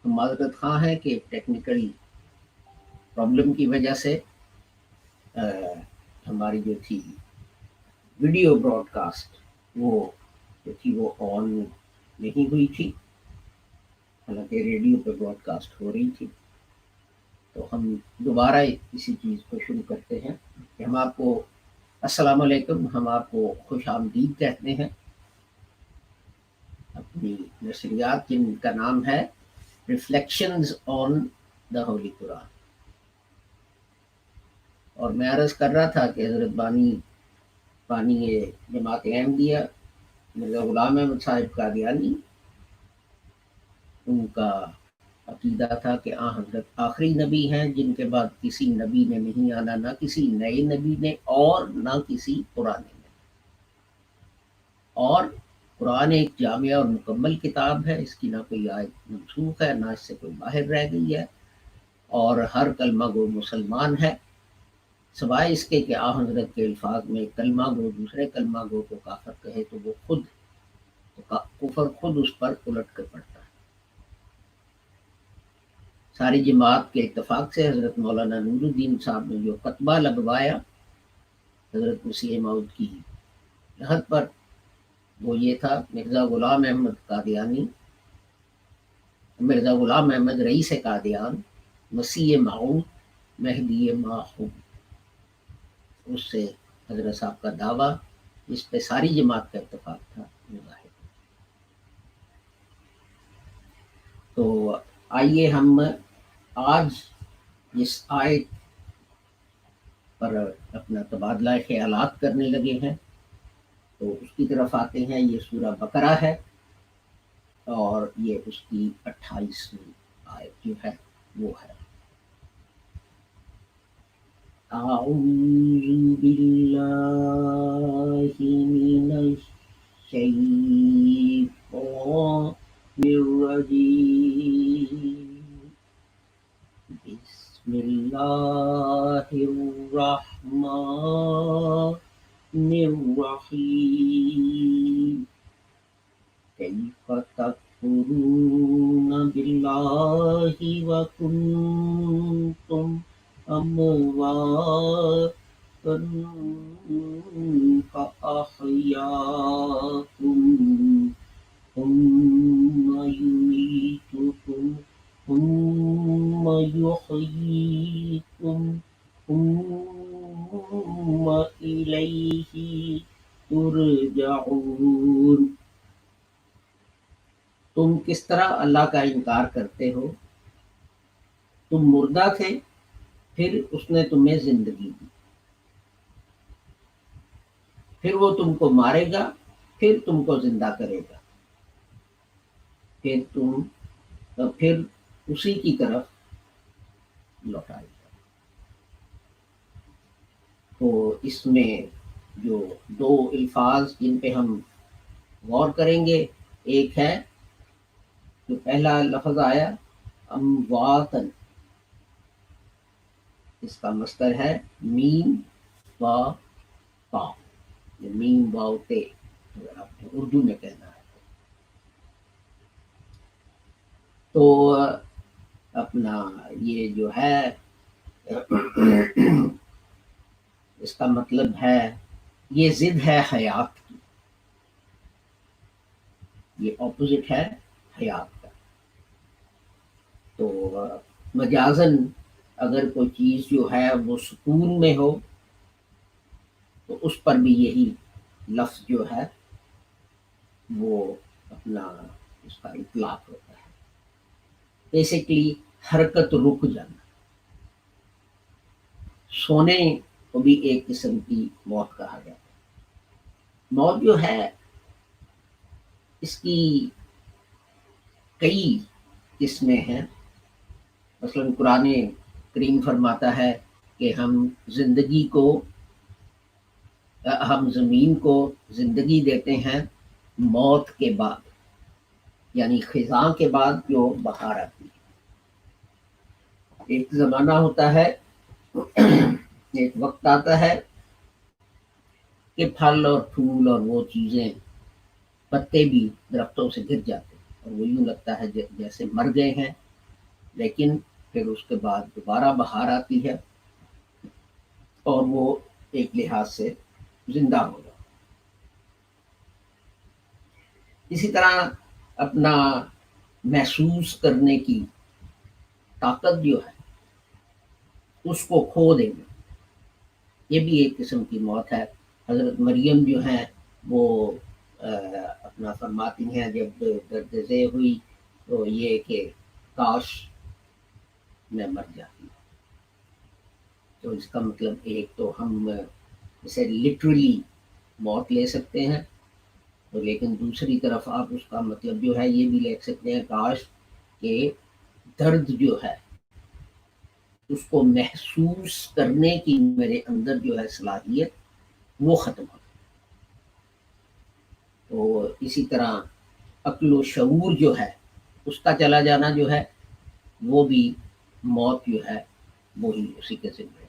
معذرت خواہ ہیں کہ ٹیکنیکل پرابلم کی وجہ سے ہماری جو تھی ویڈیو براڈ کاسٹ وہ جو تھی وہ آن نہیں ہوئی تھی، حالانکہ ریڈیو پہ براڈ کاسٹ ہو رہی تھی۔ تو ہم دوبارہ اسی چیز کو شروع کرتے ہیں کہ ہم آپ کو السلام علیکم، ہم آپ کو خوش آمدید کہتے ہیں اپنی نشریات جن کا نام ہے ریفلیکشنز آن دا ہولی قرآن۔ اور میں عرض کر رہا تھا کہ حضرت بانی جماعت احمدیہ مرزا غلام احمد صاحب قادیانی، ان کا عقیدہ تھا کہ حضرت آخری نبی ہیں جن کے بعد کسی نبی نے نہیں آنا، نہ کسی نئے نبی نے اور نہ کسی پرانے نے۔ اور قرآن ایک جامع اور مکمل کتاب ہے، اس کی نہ کوئی آیت منسوخ ہے، نہ اس سے کوئی باہر رہ گئی ہے، اور ہر کلمہ گو مسلمان ہے، سوائے اس کے کہ حضرت کے الفاظ میں کلمہ گو دوسرے کلمہ گو کو کافر کہے تو وہ کفر خود اس پر الٹ کر پڑتا ہے۔ ساری جماعت کے اتفاق سے حضرت مولانا نور الدین صاحب نے جو خطبہ لگوایا حضرت مسیح موعود کی لحد پر، وہ یہ تھا: مرزا غلام احمد رئیس قادیان، مسیح موعود، مہدی ماحوم۔ اس سے حضرت صاحب کا دعویٰ جس پہ ساری جماعت کا اتفاق تھا ظاہر۔ تو آئیے ہم آج اس آیت پر اپنا تبادلہ خیالات کرنے لگے ہیں، تو اس کی طرف آتے ہیں۔ یہ سورہ بقرہ ہے اور یہ اس کی 28ویں آیت جو ہے وہ ہے: اعوذ باللہ من الشیطان الرجیم، بسم اللہ الرحمن الرحیم، کیف تکفرون باللہ وکنتم امواتا فاحیاکم ثم یمیتکم ثم یحییکم ثم الیہ ترجعون۔ تم کس طرح اللہ کا انکار کرتے ہو؟ تم مردہ تھے، پھر اس نے تمہیں زندگی دی، پھر وہ تم کو مارے گا، پھر تم کو زندہ کرے گا، پھر اسی کی طرف لوٹائے گا۔ تو اس میں جو دو الفاظ جن پہ ہم غور کریں گے، ایک ہے جو پہلا لفظ آیا امواتن، اس کا مصدر ہے میم و تا، میم واو تے اگر آپ نے اردو میں کہنا ہے تو اپنا یہ جو ہے اس کا مطلب ہے یہ ضد ہے حیات کی، یہ اپوزٹ ہے حیات کا۔ تو مجازن اگر کوئی چیز جو ہے وہ سکون میں ہو تو اس پر بھی یہی لفظ جو ہے وہ اپنا اس کا اطلاق ہوتا ہے۔ بیسیکلی حرکت رک جانا، سونے کو بھی ایک قسم کی موت کہا جاتا ہے۔ موت جو ہے اس کی کئی قسمیں ہیں، مثلا قرآن کریم فرماتا ہے کہ ہم زمین کو زندگی دیتے ہیں موت کے بعد، یعنی خزاں کے بعد جو بہار آتی ہے۔ ایک زمانہ ہوتا ہے، ایک وقت آتا ہے کہ پھل اور پھول اور وہ چیزیں، پتے بھی درختوں سے گر جاتے ہیں اور وہ یوں لگتا ہے جیسے مر گئے ہیں، لیکن پھر اس کے بعد دوبارہ بہار آتی ہے اور وہ ایک لحاظ سے زندہ ہوگا. اسی طرح اپنا محسوس کرنے کی طاقت جو ہے اس کو کھو دینا، یہ بھی ایک قسم کی موت ہے. حضرت مریم جو ہیں وہ اپنا فرماتی ہیں جب درد ذہ ہوئی تو یہ کہ کاش میں مر جاتی. تو اس کا مطلب ایک تو ہم اسے لٹرلی موت لے سکتے ہیں، تو لیکن دوسری طرف آپ اس کا مطلب جو ہے یہ بھی لے سکتے ہیں کاش کہ درد جو ہے اس کو محسوس کرنے کی میرے اندر جو ہے صلاحیت وہ ختم ہو. تو اسی طرح عقل و شعور جو ہے اس کا چلا جانا جو ہے وہ بھی موت جو ہے وہی اسی کے ذمہ ہے.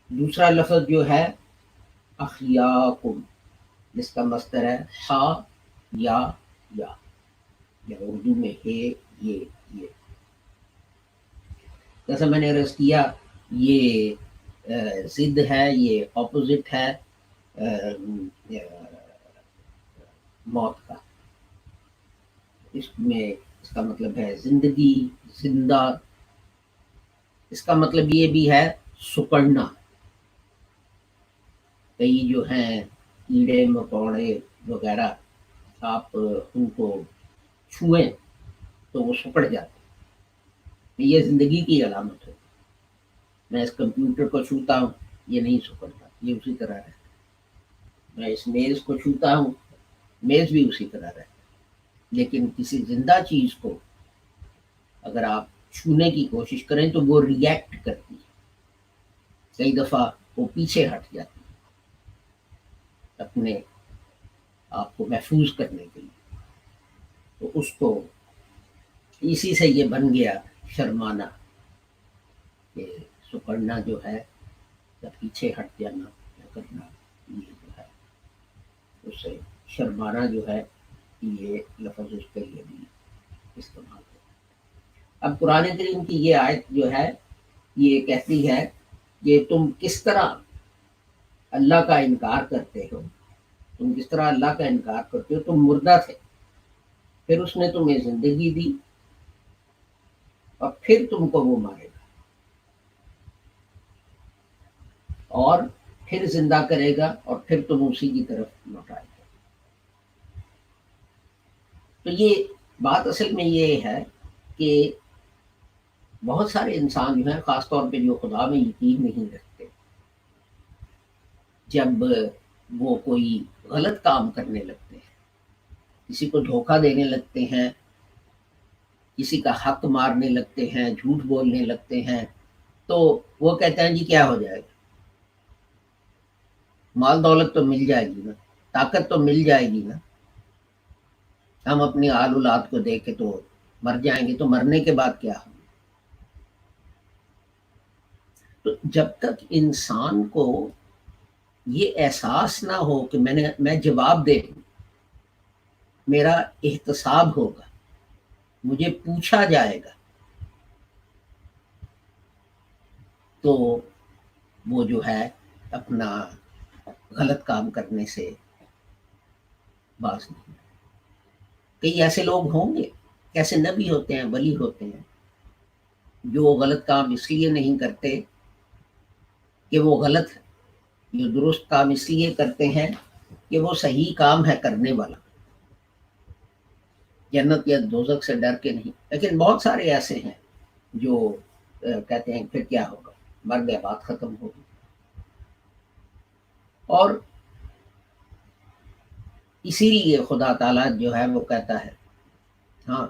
دوسرا لفظ جو ہے احیاکم، جس کا مصدر ہے ہا یا اردو میں ہے یہ. جیسا میں نے عرض کیا یہ ضد ہے، یہ اپوزٹ ہے موت کا. اس میں اس کا مطلب ہے زندگی، زندہ. اس کا مطلب یہ بھی ہے سکڑنا. کئی جو ہیں کیڑے مکوڑے وغیرہ آپ ان کو چھوئیں تو وہ سکڑ جاتے، یہ زندگی کی علامت ہے. میں اس کمپیوٹر کو چھوتا ہوں یہ نہیں سکڑتا، یہ اسی طرح ہے. میں اس میز کو چھوتا ہوں، میز بھی اسی طرح ہے. لیکن کسی زندہ چیز کو اگر آپ چھونے کی کوشش کریں تو وہ ریئیکٹ کرتی ہے، کئی دفعہ وہ پیچھے ہٹ جاتی ہے اپنے آپ کو محفوظ کرنے کے لیے. تو اس کو اسی سے یہ بن گیا شرمانا، کہ سکڑنا جو ہے یا پیچھے ہٹ جانا یا کرنا، یہ جو ہے اس سے شرمانا جو ہے یہ لفظ اس کے لیے بھی استعمال ہے. اب قرآن کریم کی یہ آیت جو ہے یہ کہتی ہے کہ تم کس طرح اللہ کا انکار کرتے ہو، تم کس طرح اللہ کا انکار کرتے ہو. تم مردہ تھے، پھر اس نے تمہیں زندگی دی اور پھر تم کو وہ مارے گا اور پھر زندہ کرے گا اور پھر تم اسی کی طرف لوٹائے گا. تو یہ بات اصل میں یہ ہے کہ بہت سارے انسان جو ہیں خاص طور پہ جو خدا میں یقین نہیں رکھتے، جب وہ کوئی غلط کام کرنے لگتے ہیں، کسی کو دھوکہ دینے لگتے ہیں، کسی کا حق مارنے لگتے ہیں، جھوٹ بولنے لگتے ہیں، تو وہ کہتے ہیں جی کیا ہو جائے گا، مال دولت تو مل جائے گی نا، طاقت تو مل جائے گی نا، ہم اپنی آل اولاد کو دیکھ کے تو مر جائیں گے، تو مرنے کے بعد کیا ہو. تو جب تک انسان کو یہ احساس نہ ہو کہ میں جواب دے دوں، میرا احتساب ہوگا، مجھے پوچھا جائے گا، تو وہ جو ہے اپنا غلط کام کرنے سے باز نہیں. کئی ایسے لوگ ہوں گے، ایسے نبی ہوتے ہیں، ولی ہوتے ہیں، جو غلط کام اس لیے نہیں کرتے کہ وہ غلط ہے، جو درست کام اس لیے کرتے ہیں کہ وہ صحیح کام ہے کرنے والا، جنت یا دوزخ سے ڈر کے نہیں. لیکن بہت سارے ایسے ہیں جو کہتے ہیں پھر کیا ہوگا، مر گیا بات ختم ہوگی. اور اسی لیے خدا تعالیٰ جو ہے وہ کہتا ہے ہاں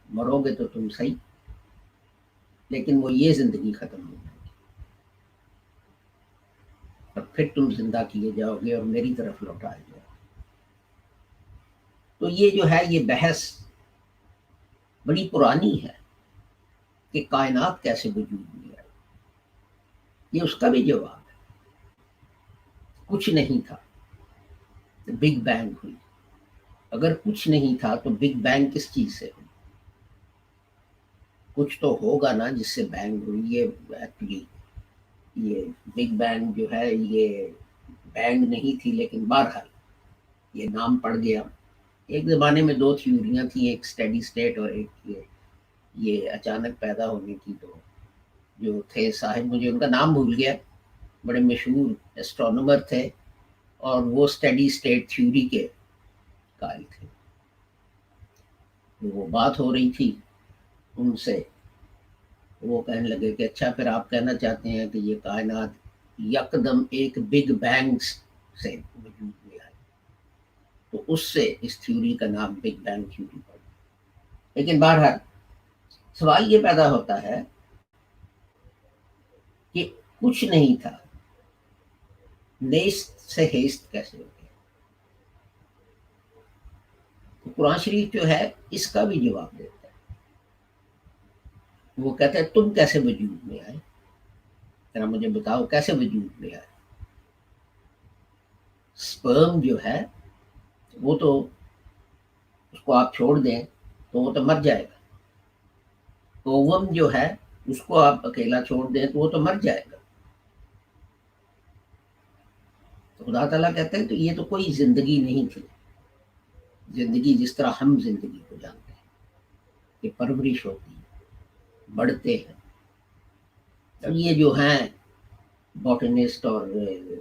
مرو گے تو تم صحیح، لیکن وہ یہ زندگی ختم ہو جائے گی اور پھر تم زندہ کیے جاؤ گے اور میری طرف لوٹائے جاؤ. تو یہ جو ہے یہ بحث بڑی پرانی ہے کہ کائنات کیسے وجود میں آئی. یہ اس کا بھی جواب ہے، کچھ نہیں تھا تو بگ بینگ ہوئی. اگر کچھ نہیں تھا تو بگ بینگ کس چیز سے ہوئی؟ کچھ تو ہوگا نا جس سے بینگ ہوئی. یہ ایکچولی یہ بگ بینگ جو ہے یہ بینگ نہیں تھی، لیکن بہرحال یہ نام پڑ گیا. ایک زمانے میں دو تھیوریاں تھیں، ایک اسٹڈی اسٹیٹ اور ایک یہ اچانک پیدا ہونے کی. تو جو تھے صاحب، مجھے ان کا نام بھول گیا، بڑے مشہور ایسٹرونومر تھے اور وہ اسٹڈی اسٹیٹ تھیوری کے قائل تھے. وہ بات ہو رہی تھی ان سے، وہ کہنے لگے کہ اچھا پھر آپ کہنا چاہتے ہیں کہ یہ کائنات یکدم ایک بگ بینگ سے وجود میں آئی. تو اس سے اس تھیوری کا نام بگ بینگ تھیوری پڑا. لیکن بہرحال سوال یہ پیدا ہوتا ہے کہ کچھ نہیں تھا، نیست سے ہیست کیسے ہو گیا؟ تو قرآن شریف جو ہے اس کا بھی جواب دیتا ہے. وہ کہتا ہے تم کیسے وجود میں آئے، ذرا مجھے بتاؤ کیسے وجود میں آئے. سپرم جو ہے وہ تو اس کو آپ چھوڑ دیں تو وہ تو مر جائے گا. اووم جو ہے اس کو آپ اکیلا چھوڑ دیں تو وہ تو مر جائے گا. تو خدا تعالیٰ کہتے ہیں تو یہ تو کوئی زندگی نہیں تھی. زندگی جس طرح ہم زندگی کو جانتے ہیں کہ پرورش ہوتی ہے، بڑھتے ہیں. اب یہ جو ہیں باٹنسٹ اور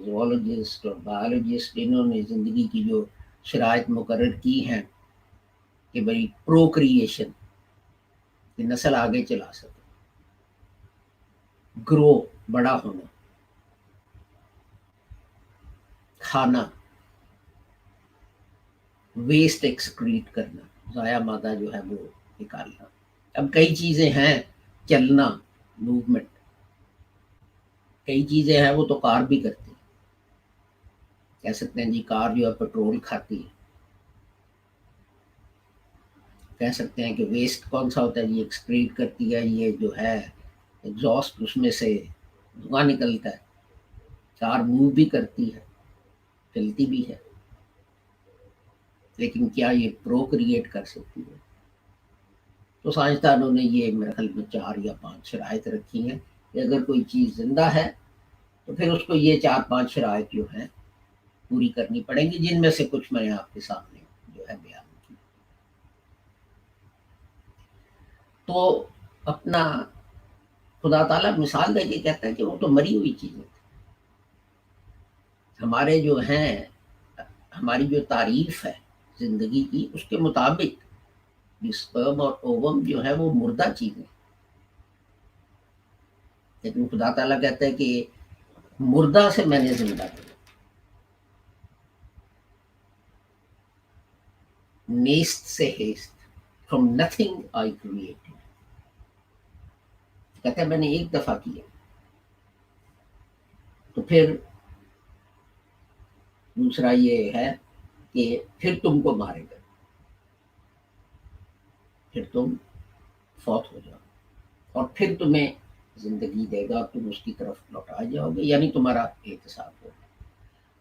زوالوجسٹ اور بایولوجسٹ، انہوں نے زندگی کی جو شرائط مقرر کی ہیں کہ بھئی پروکریشن، کہ نسل آگے چلا سکے، گرو بڑا ہونا، کھانا، ویسٹ ایکسکریٹ کرنا، ضائع مادہ جو ہے وہ نکالنا. اب کئی چیزیں ہیں، چلنا، موومنٹ. کئی چیزیں ہیں وہ تو کار بھی کرتی ہیں. کہہ سکتے ہیں جی کار جو ہے پیٹرول کھاتی ہے. کہہ سکتے ہیں کہ ویسٹ کون سا ہوتا ہے جی، ایکسکریٹ کرتی ہے، یہ جو ہے ایگزاسٹ، اس میں سے دھواں نکلتا ہے. کار موو بھی کرتی ہے، چلتی بھی ہے، لیکن کیا یہ پروکریٹ کر سکتی ہے؟ تو سائنسدانوں نے یہ میرے خیال میں 4 یا 5 شرائط رکھی ہیں کہ اگر کوئی چیز زندہ ہے تو پھر اس کو یہ 4-5 شرائط جو ہیں پوری کرنی پڑیں گی، جن میں سے کچھ میں نے آپ کے سامنے جو ہے بیان کی. تو اپنا خدا تعالیٰ مثال دے کے کہتا ہے کہ وہ تو مری ہوئی چیزیں تھیں. ہمارے جو ہیں، ہماری جو تعریف ہے زندگی کی، اس کے مطابق سپرم اور اووم جو ہے وہ مردہ چیزیں. لیکن خدا تعالیٰ کہتا ہے کہ مردہ سے میں نے زندہ کیا. نیست سے ہیست، فرام نتھنگ آئی کریٹڈ. کہتا ہے میں نے ایک دفعہ کیا. تو پھر دوسرا یہ ہے کہ پھر تم کو مارے گا، پھر تم فوت ہو جاؤ، اور پھر تمہیں زندگی دے گا، تم اس کی طرف لوٹا جاؤ گے، یعنی تمہارا احتساب ہوگا.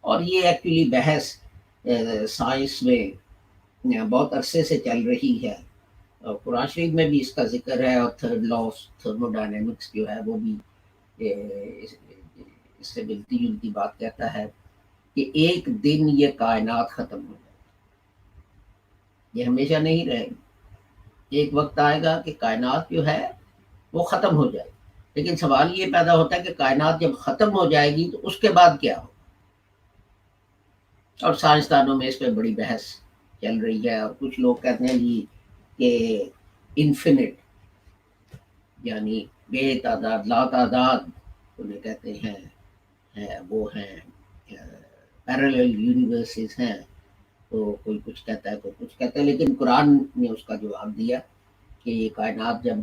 اور یہ ایکچولی بحث سائنس میں بہت عرصے سے چل رہی ہے. اور قرآن شریف میں بھی اس کا ذکر ہے، اور third law of thermo dynamics جو ہے وہ بھی اس سے ملتی جلتی بات کہتا ہے کہ ایک دن یہ کائنات ختم ہو جائے. یہ ہمیشہ نہیں رہے گی. ایک وقت آئے گا کہ کائنات جو ہے وہ ختم ہو جائے گی. لیکن سوال یہ پیدا ہوتا ہے کہ کائنات جب ختم ہو جائے گی تو اس کے بعد کیا ہو. اور سائنسدانوں میں اس پہ بڑی بحث چل رہی ہے. اور کچھ لوگ کہتے ہیں جی کہ انفینٹ، یعنی بے تعداد، لا تعداد انہیں کہتے ہیں وہ ہیں پیرالل یونیورسز ہیں. تو کوئی کچھ کہتا ہے، کوئی کچھ کہتا ہے، لیکن قرآن نے اس کا جواب دیا کہ یہ کائنات جب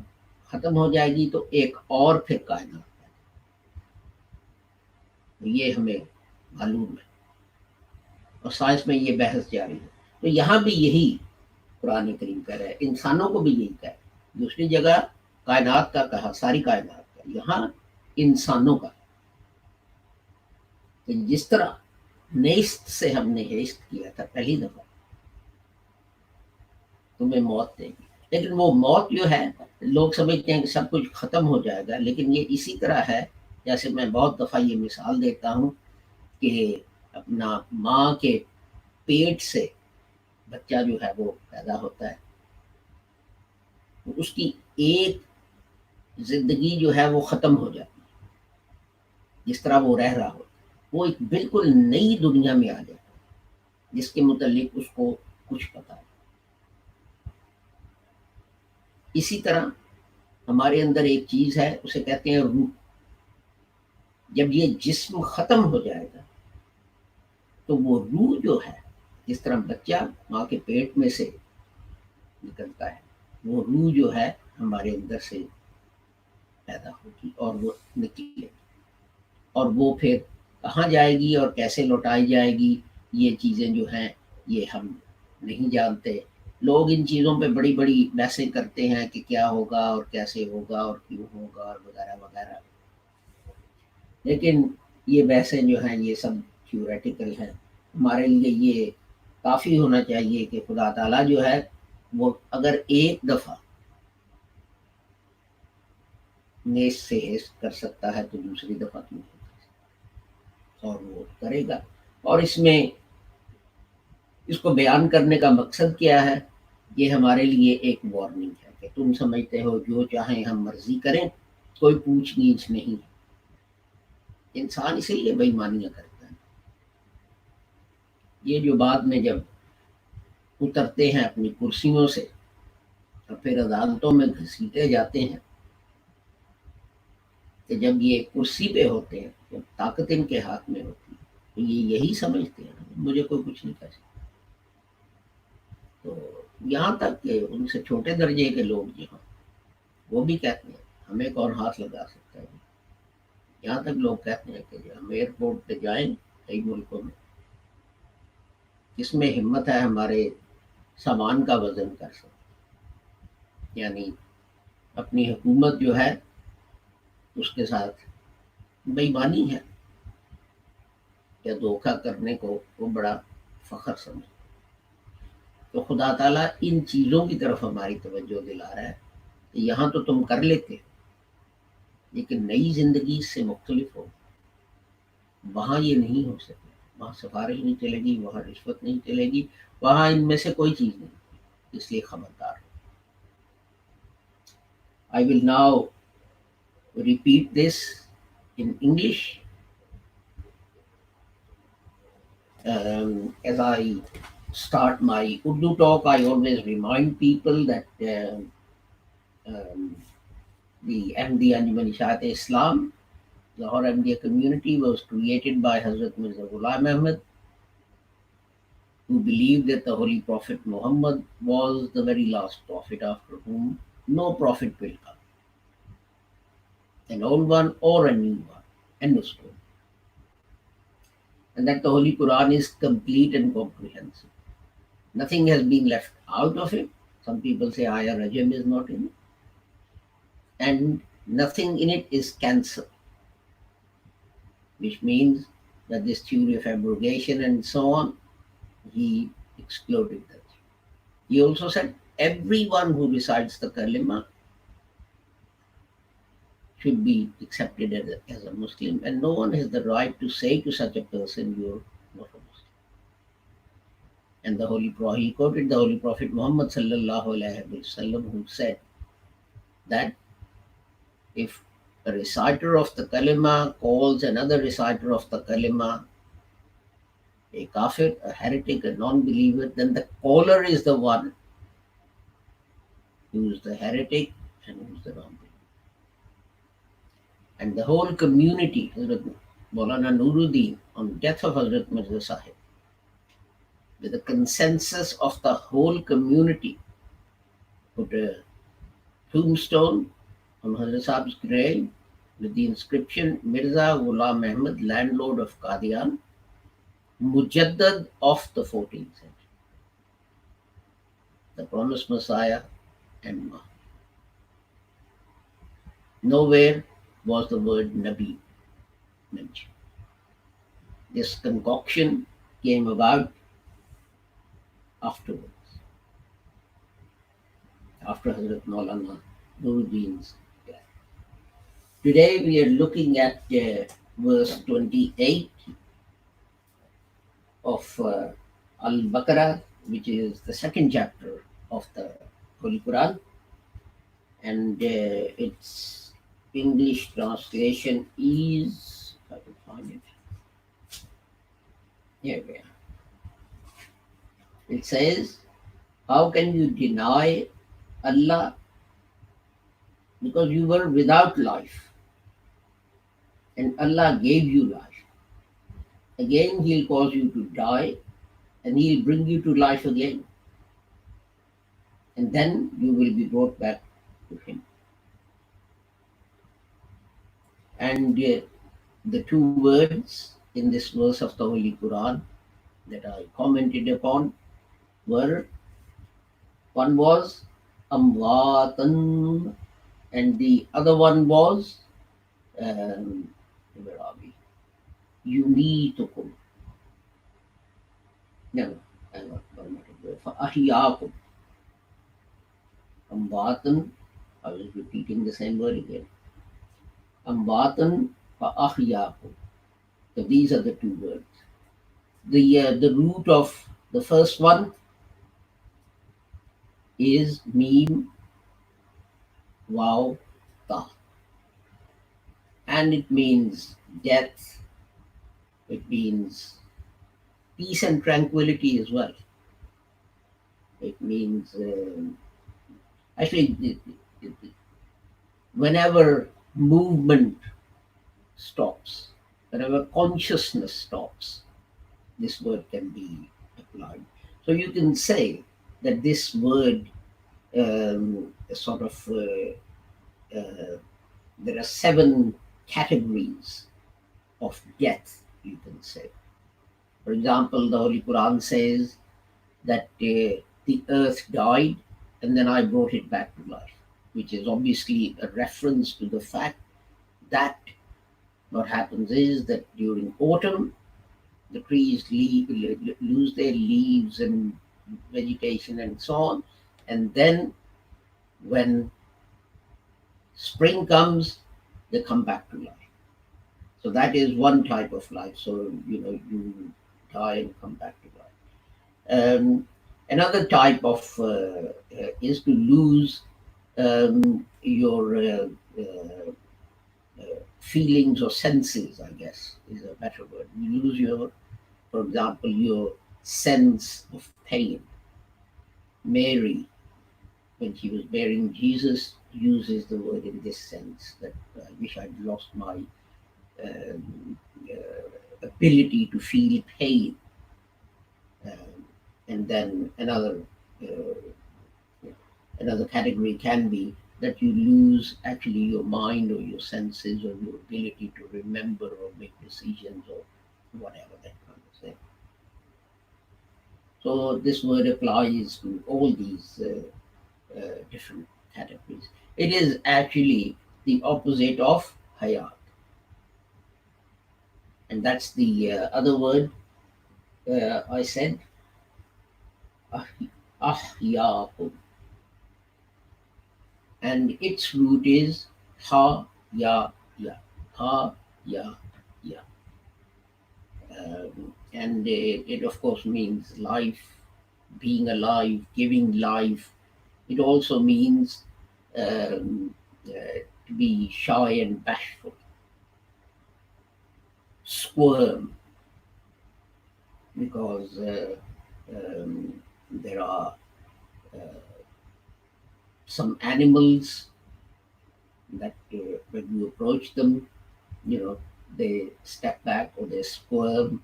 ختم ہو جائے گی تو ایک اور پھر کائنات ہے. یہ ہمیں معلوم ہے، اور سائنس میں یہ بحث جاری ہے. تو یہاں بھی یہی قرآن کریم کہہ رہا ہے، انسانوں کو بھی یہی کہہ رہا ہے. دوسری جگہ کائنات کا کہا، ساری کائنات کا، یہاں انسانوں کا، کہ جس طرح نیست سے ہم نے ہیست کیا تھا پہلی دفعہ، تمہیں موت دے گی. لیکن وہ موت جو ہے، لوگ سمجھتے ہیں کہ سب کچھ ختم ہو جائے گا، لیکن یہ اسی طرح ہے جیسے میں بہت دفعہ یہ مثال دیتا ہوں کہ اپنا ماں کے پیٹ سے بچہ جو ہے وہ پیدا ہوتا ہے، اس کی ایک زندگی جو ہے وہ ختم ہو جاتی ہے، جس طرح وہ رہ رہا ہو، وہ ایک بالکل نئی دنیا میں آ جاتا ہے جس کے متعلق اس کو کچھ پتا ہے۔ اسی طرح ہمارے اندر ایک چیز ہے، اسے کہتے ہیں روح۔ جب یہ جسم ختم ہو جائے گا تو وہ روح جو ہے، جس طرح بچہ ماں کے پیٹ میں سے نکلتا ہے، وہ روح جو ہے ہمارے اندر سے پیدا ہوگی اور وہ نکلے گی، اور وہ پھر کہاں جائے گی اور کیسے لوٹائی جائے گی، یہ چیزیں جو ہیں یہ ہم نہیں جانتے۔ لوگ ان چیزوں پہ بڑی بڑی بحثیں کرتے ہیں کہ کیا ہوگا اور کیسے ہوگا اور کیوں ہوگا اور وغیرہ وغیرہ، لیکن یہ بحثیں جو ہیں یہ سب تھیوریٹیکل ہیں۔ ہمارے لیے یہ کافی ہونا چاہیے کہ خدا تعالیٰ جو ہے وہ اگر ایک دفعہ نیز سے ہیز کر سکتا ہے تو دوسری دفعہ کیوں نہیں کر سکتا، اور وہ کرے گا۔ اور اس میں اس کو بیان کرنے کا مقصد کیا ہے؟ یہ ہمارے لیے ایک وارننگ ہے کہ تم سمجھتے ہو جو چاہیں ہم مرضی کریں، کوئی پوچھ نیچھ نہیں ہے۔ انسان اسی لیے بےایمانیاں کرتا ہے۔ یہ جو بعد میں جب اترتے ہیں اپنی کرسیوں سے اور پھر عدالتوں میں گھسیٹے جاتے ہیں، کہ جب یہ کرسی پہ ہوتے ہیں، جب طاقت ان کے ہاتھ میں ہوتی ہے، تو یہ یہی سمجھتے ہیں مجھے کوئی کچھ نہیں کر سکتا۔ تو یہاں تک کہ ان سے چھوٹے درجے کے لوگ جو ہیں وہ بھی کہتے ہیں ہمیں کون ہاتھ لگا سکتا ہے۔ یہاں تک لوگ کہتے ہیں کہ ہم ایئرپورٹ پہ جائیں کئی ملکوں میں، جس میں ہمت ہے ہمارے سامان کا وزن کر سکتے، یعنی اپنی حکومت جو ہے اس کے ساتھ بےایمانی ہے یا دھوکہ کرنے کو وہ بڑا فخر سمجھے۔ تو خدا تعالیٰ ان چیزوں کی طرف ہماری توجہ دلا رہا ہے کہ یہاں تو تم کر لیتے، لیکن نئی زندگی اس سے مختلف ہو، وہاں یہ نہیں ہو سکے، وہاں سفارش نہیں چلے گی، وہاں رشوت نہیں چلے گی، وہاں ان میں سے کوئی چیز نہیں، اس لیے خبردار۔ I will now repeat this in English. As I start my Urdu talk, I always remind people that um, the Ahmadiyya Anjuman Islam, Lahore Ahmadiyya community, was created by Hazrat Mirza Ghulam Ahmad, who believed that the Holy Prophet Muhammad was the very last prophet after whom no prophet will come, an old one or a new one, end of story. And that the Holy Quran is complete and comprehensive. Nothing has been left out of it. Some people say Ayah Rajam is not in it. And nothing in it is cancelled, which means that this theory of abrogation and so on, he excluded that. He also said everyone who recites the kalima should be accepted as a Muslim, and no one has the right to say to such a person, you're not a Muslim. And the Holy Prophet, he quoted the Holy Prophet Muhammad sallallahu alaihi wasallam, who said that if a reciter of the kalima calls another reciter of the kalima a kafir, a heretic, a non-believer, then the caller is the one who is the heretic and who is the non-believer. And the whole community, Hazrat Maulana Nuruddin, on death of Hazrat Mirza Sahib, with the consensus of the whole community, put a tombstone on Hazrat Sahib's grave with the inscription Mirza Ghulam Ahmad, landlord of Qadian, Mujaddad of the 14th century, the promised Messiah and Mahdi. Nowhere was the word Nabi mentioned. This concoction came about afterwards. after Hazrat Maulana Nuruddin's death. Today we are looking at verse 28 of Al-Baqarah, which is the second chapter of the Holy Quran, and its English translation is, if I can find it, here we are. It says, how can you deny Allah because you were without life and Allah gave you life? Again, He'll cause you to die and He'll bring you to life again. And then you will be brought back to Him. And the two words in this verse of the Holy Quran that I commented upon were, one was amwatan and the other one was, where are we? Yumitukum. No, hang on, one more. Fa'ahyakum. Amwatan, I was repeating the same word again. Amwatan fa'ahyakum. So these are the two words. The root of the first one is mim, waw, ta. And it means death, it means peace and tranquility as well. It means, actually, whenever movement stops, whenever consciousness stops, this word can be applied. So you can say that this word sort of, there are 7 categories of death, you can say. For example, the Holy Quran says that the earth died and then I brought it back to life, which is obviously a reference to the fact that what happens is that during autumn, the trees lose their leaves and vegetation and so on. And then when spring comes, they come back to life. So that is one type of life. So, you die and come back to life. Another type of is to lose your feelings or senses, I guess is a better word. You lose your, for example, your sense of pain. Mary, when she was bearing Jesus, uses the word in this sense, that I wish I'd lost my ability to feel pain. And then another category can be that you lose actually your mind or your senses or your ability to remember or make decisions or whatever that kind of thing. So this word applies to all these different categories. It is actually the opposite of hayat. And that's the other word I said, ahyakum. And its root is ha ya ya. Ha ya ya. And it of course means life, being alive, giving life. It also means to be shy and bashful, squirm, because there are some animals that when you approach them, they step back or they squirm,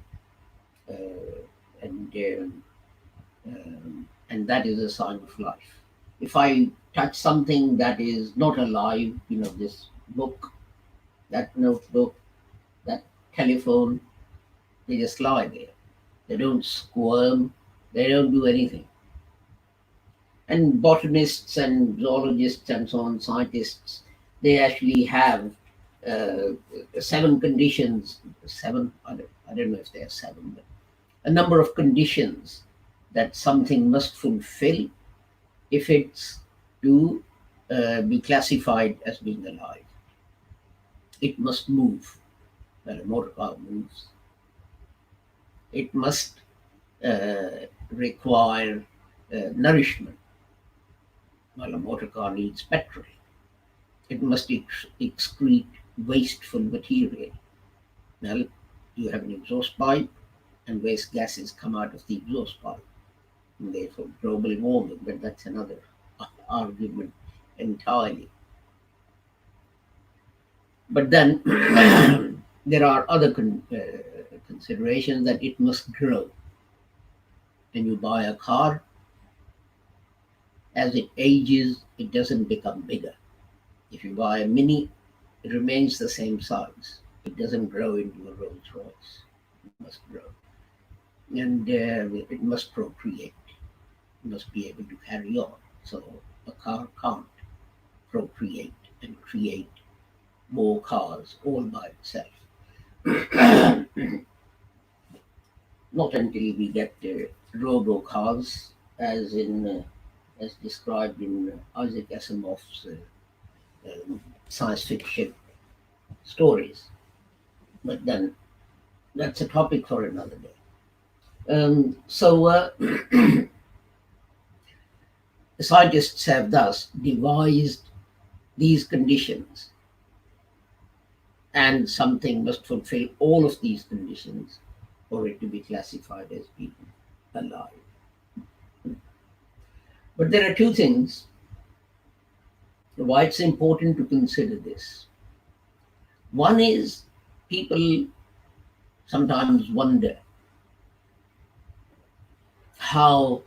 and that is a sign of life. If I touch something that is not alive, this book, that notebook, that telephone, they just lie there. They don't squirm, they don't do anything. And botanists and zoologists and so on, scientists, they actually have 7 conditions. 7, I don't know if there are 7, but a number of conditions that something must fulfill if it's to be classified as being alive. It must move. When a motor car moves, it must require nourishment. While a motor car needs petrol, it must excrete wasteful material. Well, you have an exhaust pipe, and waste gases come out of the exhaust pipe, and therefore global warming. But that's another argument entirely. But then there are other considerations, that it must grow. When you buy a car, as it ages, it doesn't become bigger. If you buy a Mini, it remains the same size. It doesn't grow into a Rolls Royce. It must grow. And it must procreate. It must be able to carry on. So a car can't procreate and create more cars all by itself. Not until we get robo cars, as described in Isaac Asimov's science fiction stories. But then that's a topic for another day. The scientists have thus devised these conditions, and something must fulfill all of these conditions for it to be classified as being alive. But there are two things why it's important to consider this. One is, people sometimes wonder how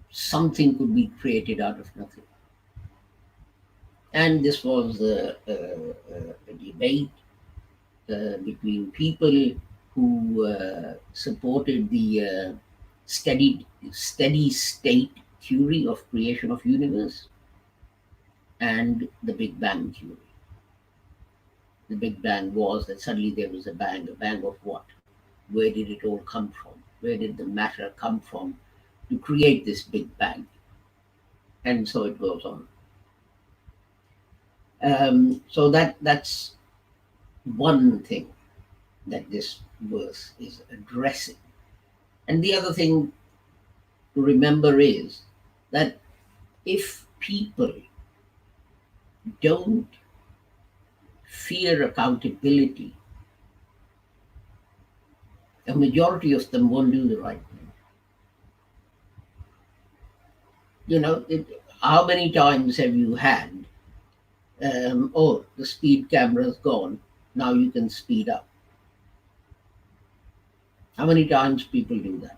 something could be created out of nothing. And this was a debate between people who supported the steady state theory of creation of universe and the Big Bang theory. The Big Bang was that suddenly there was a bang. A bang of what? Where did it all come from? Where did the matter come from to create this Big Bang? And so it goes on. So that's one thing that this verse is addressing. And the other thing to remember is that if people don't fear accountability, a majority of them won't do the right thing. How many times have you had, oh, the speed camera's gone, now you can speed up? How many times people do that?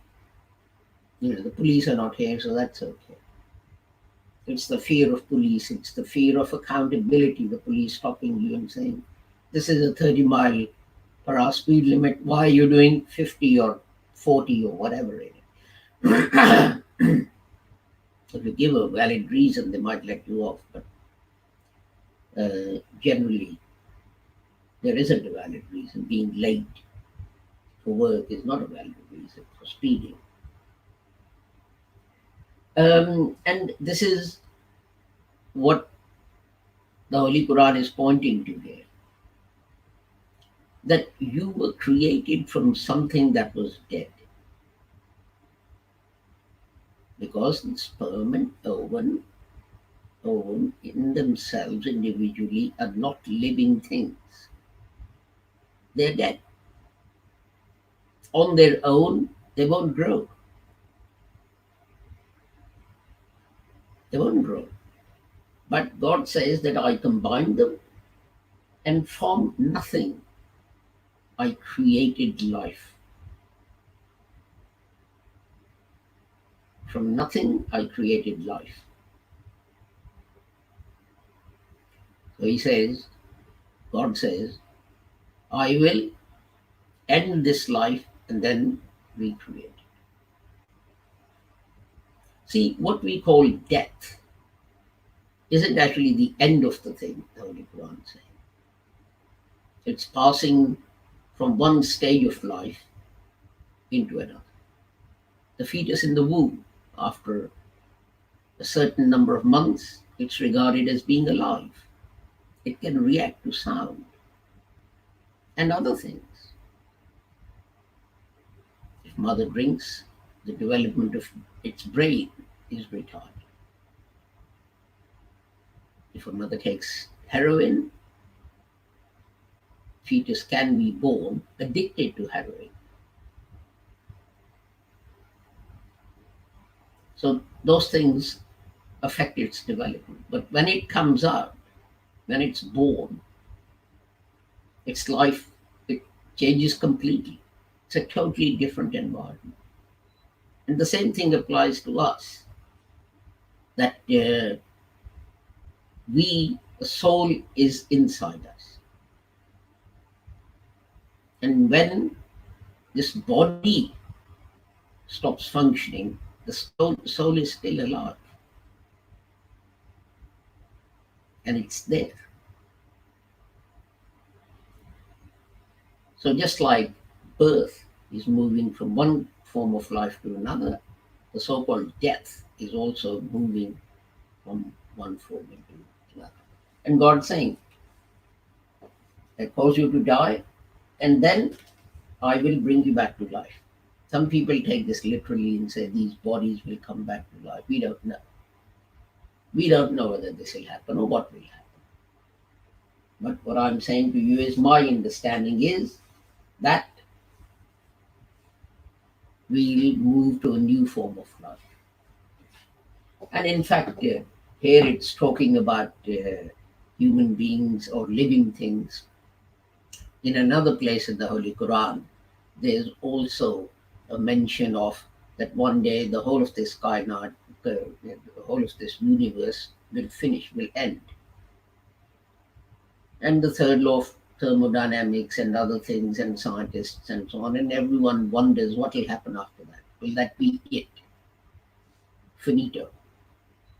The police are not here, so that's okay. It's the fear of police. It's the fear of accountability, the police stopping you and saying, this is a 30-mile-per-hour speed limit. Why are you doing 50 or 40 or whatever it is? If you give a valid reason, they might let you off. But generally, there isn't a valid reason. Being late for work is not a valid reason for speeding. And this is what the Holy Quran is pointing to here. That you were created from something that was dead. Because the sperm and ovum in themselves individually are not living things. They're dead. On their own, they won't grow. They won't grow. But God says that I combined them, and from nothing I created life. From nothing I created life. So he says, God says, I will end this life and then recreate it. See, what we call death isn't actually the end of the thing, the Holy Quran is saying. It's passing from one stage of life into another. The fetus in the womb, after a certain number of months, it's regarded as being alive. It can react to sound and other things. If mother drinks, the development of its brain is retarded. If a mother takes heroin, fetus can be born addicted to heroin. So those things affect its development. But when it comes out, when it's born, its life, it changes completely. It's a totally different environment. And the same thing applies to us, that the soul is inside us. And when this body stops functioning, the soul is still alive. And it's there. So just like birth is moving from one form of life to another, the so-called death is also moving from one form into another. And God's saying, I cause you to die, and then I will bring you back to life. Some people take this literally and say these bodies will come back to life. We don't know. We don't know whether this will happen or what will happen. But what I'm saying to you is my understanding is that we'll move to a new form of life. And in fact, here it's talking about human beings or living things. In another place in the Holy Quran, there's also a mention of that one day the whole of this kainat, the whole of this universe will finish, will end. And the third law of thermodynamics and other things and scientists and so on, and everyone wonders what will happen after that. Will that be it? Finito.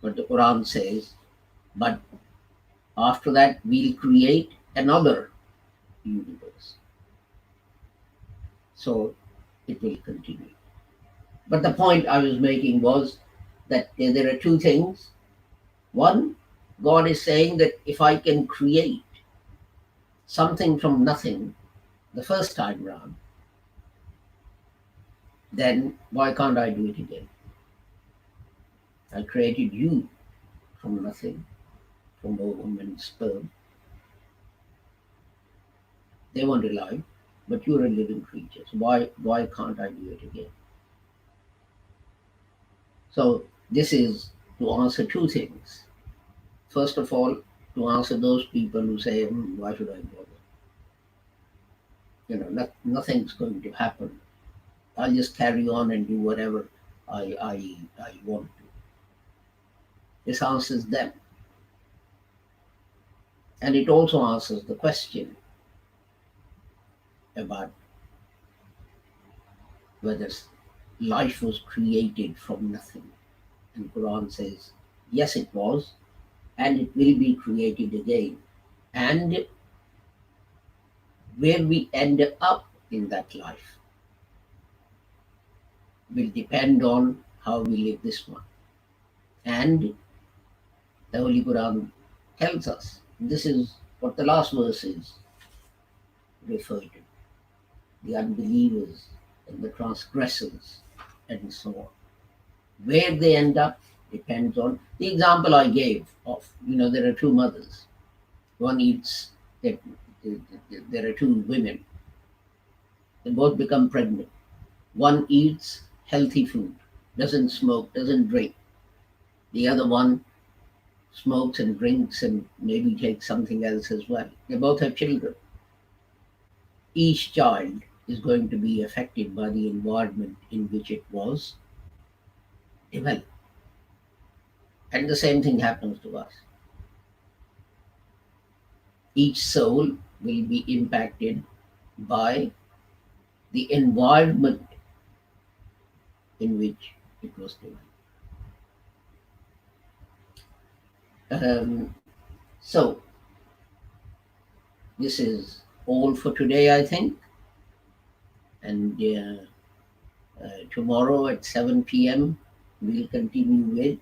But the Quran says, but after that we'll create another universe. So it will continue. But the point I was making was that there are two things. One, God is saying that if I can create something from nothing the first time round, then why can't I do it again? I created you from nothing, from ovum and sperm. They weren't alive, but you're a living creature. So why can't I do it again? So this is to answer two things. First of all, to answer those people who say, why should I bother? Nothing's going to happen. I'll just carry on and do whatever I want to. This answers them. And it also answers the question about whether life was created from nothing. And Quran says, yes, it was, and it will be created again. And where we end up in that life will depend on how we live this one. And the Holy Quran tells us, this is what the last verse is referred to, the unbelievers and the transgressors and so on. Where they end up depends on the example I gave of, there are two mothers. One eats, there are two women. They both become pregnant. One eats healthy food, doesn't smoke, doesn't drink. The other one smokes and drinks and maybe takes something else as well. They both have children. Each child is going to be affected by the environment in which it was developed. And the same thing happens to us. Each soul will be impacted by the environment in which it was developed. So this is all for today, I think. And tomorrow at 7 p.m. we'll continue with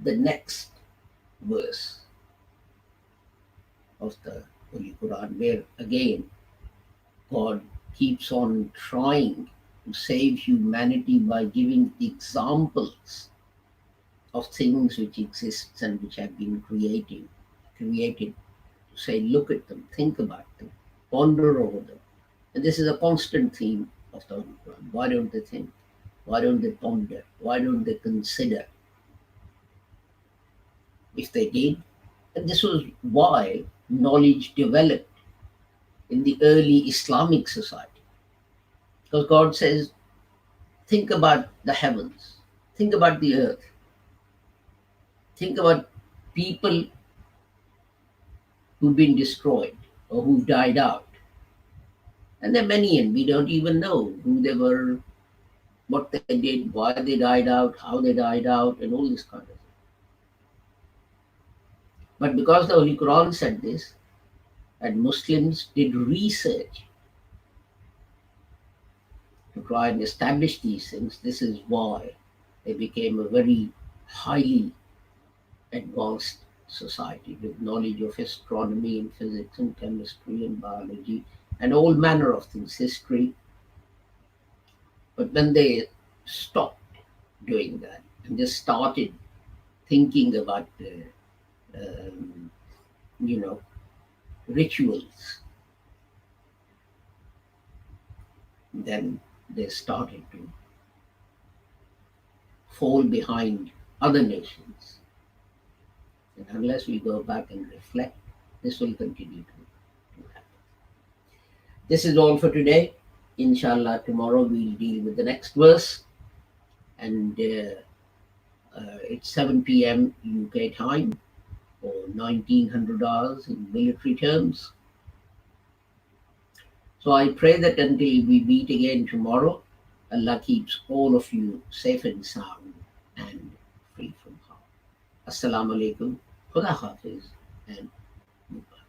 the next verse of the Holy Quran, where again God keeps on trying to save humanity by giving examples of things which exist and which have been created to say, look at them, think about them, ponder over them. And this is a constant theme of the Holy Quran. Why don't they think? Why don't they ponder? Why don't they consider? If they did, and this was why knowledge developed in the early Islamic society. Because God says, think about the heavens, think about the earth, think about people who've been destroyed or who've died out. And there are many, and we don't even know who they were, what they did, why they died out, how they died out, and all this kind of thing. But because the Holy Quran said this, and Muslims did research to try and establish these things, this is why they became a very highly advanced society with knowledge of astronomy and physics and chemistry and biology and all manner of things, history. But when they stopped doing that and just started thinking about um, you know, rituals, then they started to fall behind other nations. And unless we go back and reflect, this will continue to happen. This is all for today. Inshallah, tomorrow we'll deal with the next verse. And it's 7 p.m. UK time, or 1900 hours in military terms. So I pray that until we meet again tomorrow, Allah keeps all of you safe and sound and free from harm. Assalamu alaikum, Khuda Hafiz, and goodbye.